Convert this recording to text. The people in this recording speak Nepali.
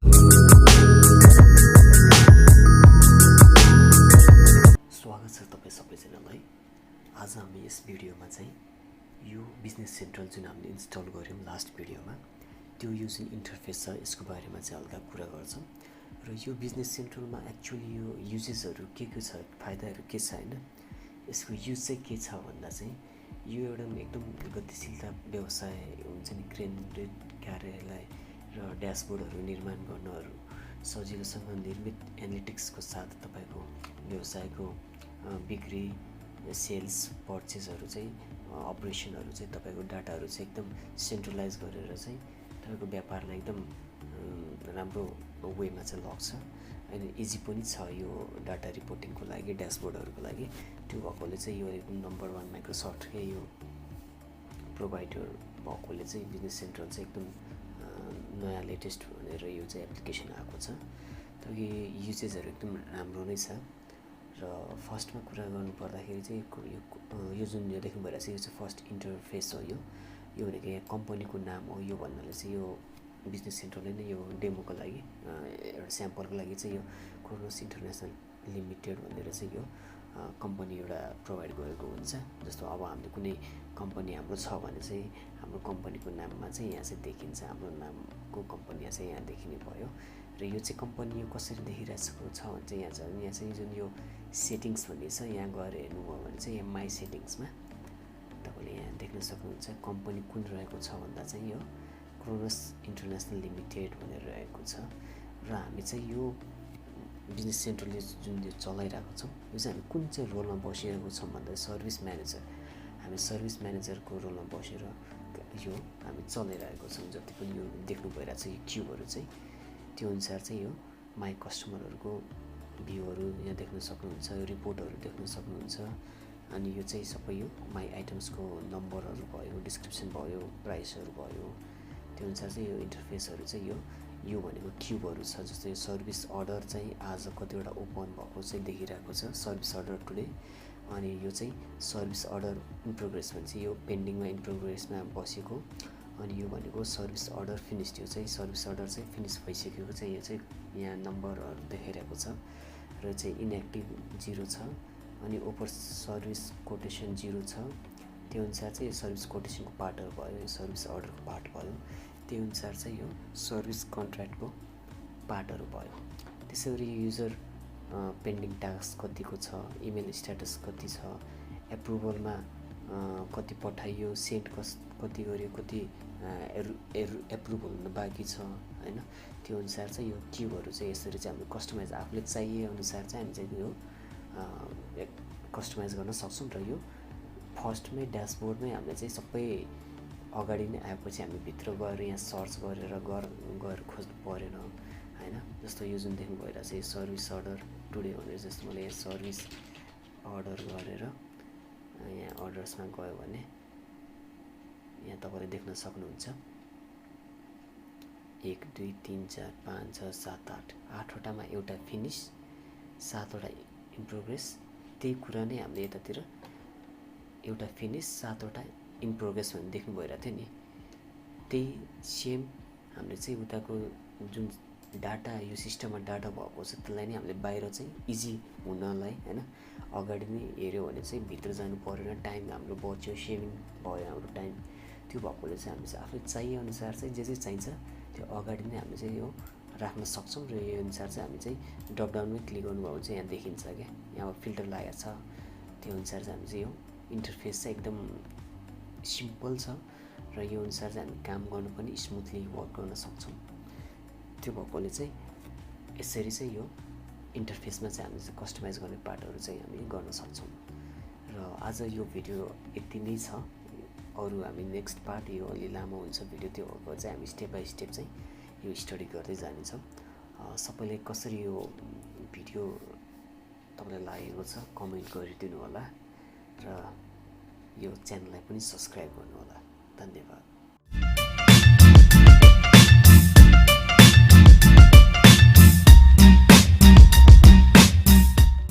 स्वागत छ तपाईँ सबैजनालाई। आज हामी यस भिडियोमा चाहिँ यो बिजनेस सेन्ट्रल जुन हामीले इन्स्टल गऱ्यौँ लास्ट भिडियोमा, त्यो यो जुन इन्टरफेस छ यसको बारेमा चाहिँ हल्का कुरा गर्छौँ। र यो बिजनेस सेन्ट्रलमा एक्चुअली यो युजेसहरू के छ, फाइदाहरू के छ हैन, यसको युज चाहिँ के छ भन्दा चाहिँ यो एउटा एकदम गतिशीलता व्यवसाय हुन्छ नि, क्रेन कार्यालय र ड्यासबोर्डहरू निर्माण गर्नहरू सजिलोसँग निर्मित एनालिटिक्सको साथ तपाईँको व्यवसायको बिक्री, सेल्स, पर्चेसहरू चाहिँ अपरेसनहरू चाहिँ तपाईँको डाटाहरू चाहिँ एकदम सेन्ट्रलाइज गरेर चाहिँ तपाईँको व्यापारलाई एकदम राम्रो वेमा चाहिँ लग्छ। अनि इजी पनि छ यो डाटा रिपोर्टिङको लागि, ड्यासबोर्डहरूको लागि। त्यो भएकोले चाहिँ यो एकदम नम्बर 1 माइक्रोसफ्टकै यो प्रोभाइडर भएकोले चाहिँ बिजनेस सेन्ट्रल चाहिँ एकदम नयाँ लेटेस्ट भनेर यो चाहिँ एप्लिकेसन आएको छ। ताकि युजेसहरू एकदम राम्रो नै छ। र फर्स्टमा कुरा गर्नु पर्दाखेरि चाहिँ यो जुन यो देख्नु भइरहेको छ यो चाहिँ फर्स्ट इन्टरफेस हो। यो भनेको यहाँ कम्पनीको नाम हो। यो भन्नाले चाहिँ यो बिजनेस सेन्ट्रलले नै यो डेमोको लागि एउटा स्याम्पलको लागि चाहिँ यो क्रोनोस इन्टरनेसनल लिमिटेड भनेर चाहिँ यो कम्पनी एउटा प्रोभाइड गरेको हुन्छ। जस्तो अब हामीले कुनै कम्पनी हाम्रो छ भने चाहिँ हाम्रो कम्पनीको नाममा चाहिँ यहाँ चाहिँ देखिन्छ, हाम्रो नामको कम्पनी चाहिँ यहाँ देखिने भयो। र यो चाहिँ कम्पनी यो कसरी देखिरहेको छ भने चाहिँ यहाँ चाहिँ जुन यो सेटिङ्स भन्ने छ, यहाँ गएर हेर्नुभयो भने चाहिँ यहाँ माई सेटिङ्समा तपाईँले यहाँ देख्न सक्नुहुन्छ कम्पनी कुन रहेको छ भन्दा चाहिँ यो क्रोनोस इन्टरनेसनल लिमिटेड भनेर रहेको छ। र हामी चाहिँ यो बिजनेस सेन्ट्रलले जुन यो चलाइरहेको छौँ यो चाहिँ हामी कुन चाहिँ रोलमा बसिरहेको छौँ भन्दा सर्भिस म्यानेजर, हामी सर्भिस म्यानेजरको रोलमा बसेर यो हामी चलाइरहेको छौँ। जति पनि यो देख्नु भइरहेको छ यो क्युबहरू चाहिँ त्यो अनुसार चाहिँ यो माई कस्टमरहरूको भ्यूहरू यहाँ देख्न सक्नुहुन्छ, रिपोर्टहरू देख्न सक्नुहुन्छ। अनि यो चाहिँ सबै यो माई आइटम्सको नम्बरहरू भयो, डिस्क्रिप्सन भयो, प्राइसहरू भयो, त्यो अनुसार चाहिँ यो इन्टरफेसहरू चाहिँ यो भनेको क्युबहरू छ। जस्तो यो सर्भिस अर्डर चाहिँ आज कतिवटा ओपन भएको चाहिँ देखिरहेको छ, सर्भिस अर्डर टुडे। अनि यो चाहिँ सर्भिस अर्डर इन प्रोग्रेस भने चाहिँ यो पेन्डिङमा इन प्रोग्रेसमा बसेको। अनि यो भनेको सर्भिस अर्डर फिनिस्ड, यो चाहिँ सर्भिस अर्डर चाहिँ फिनिस भइसकेको चाहिँ यो चाहिँ यहाँ नम्बरहरू देखाइरहेको छ। र चाहिँ इनएक्टिभ 0 छ। अनि ओभर सर्भिस कोटेसन 0 छ। त्यो अनुसार चाहिँ यो सर्भिस कोटेसनको पार्टहरू भयो, यो सर्भिस अर्डरको पार्ट भयो। त्यो अनुसार चाहिँ यो सर्भिस कन्ट्र्याक्टको पार्टहरू भयो। त्यसै गरी युजर पेन्डिङ टास्क कतिको छ, इमेल स्ट्याटस कति छ, एप्रुभलमा कति पठाइयो, सेन्ड कति गर्यो, कति एप्रुभ हुन बाँकी छ हैन। त्यो अनुसार चाहिँ यो क्युबहरू चाहिँ यसरी चाहिँ हामीले कस्टमाइज आफूले चाहिए अनुसार चाहिँ हामी चाहिँ यो कस्टमाइज गर्न सक्छौँ। र यो फर्स्टमै ड्यासबोर्डमै हामीले चाहिँ सबै अगाडि नै आएपछि हामी भित्र गएर यहाँ सर्च गरेर गएर खोज्नु परेन हैन। जस्तो यो जुन देख्नु भइरहेको छ यो सर्भिस अर्डर टुडे भनेर, जस्तो मैले यहाँ सर्भिस अर्डर गरेर यहाँ अर्डर्समा गयो भने यहाँ तपाईँले देख्न सक्नुहुन्छ 1 2 3 4 5 6 7 8 8वटामा एउटा फिनिस, 7वटा इन प्रोग्रेस। त्यही कुरा नै हामीले यतातिर एउटा फिनिस 7वटा इन प्रोग्रेस भन्ने देख्नु भइरहेको थियो नि, त्यही सेम हामीले चाहिँ उताको जुन डाटा यो सिस्टममा डाटा भएको छ त्यसलाई नै हामीले बाहिर चाहिँ इजी हुनलाई हैन अगाडि नै हेऱ्यो भने चाहिँ भित्र जानु परेन, टाइम हाम्रो बच्यो, सेभिङ भयो हाम्रो टाइम। त्यो भएकोले चाहिँ हामीले चाहिँ आफूले चाहिए अनुसार चाहिँ जे चाहिन्छ त्यो अगाडि नै हामीले चाहिँ यो राख्न सक्छौँ। र यो अनुसार चाहिँ हामी चाहिँ ड्रपडाउनमै क्लिक गर्नुभयो भने चाहिँ यहाँ देखिन्छ क्या, यहाँ फिल्टर लागेको छ। त्यो अनुसार चाहिँ हामी चाहिँ यो इन्टरफेस चाहिँ एकदम सिम्पल छ। र यो अनुसार चाहिँ हामी काम गर्नु पनि स्मुथली वर्क गर्न सक्छौँ। त्यो भएकोले चाहिँ यसरी चाहिँ यो इन्टरफेसमा चाहिँ हामीले चाहिँ कस्टमाइज गर्ने पार्टहरू चाहिँ हामी गर्न सक्छौँ। र आज यो भिडियो यति नै छ। अरू हामी नेक्स्ट पार्ट यो अलि लामो हुन्छ भिडियो, त्यो चाहिँ हामी स्टेप बाई स्टेप चाहिँ यो स्टडी गर्दै जानेछौँ। सबैले कसरी यो भिडियो तपाईँलाई लागेको छ कमेन्ट गरिदिनु होला र यो च्यानललाई पनि सब्स्क्राइब गर्नु होला। धन्यवाद।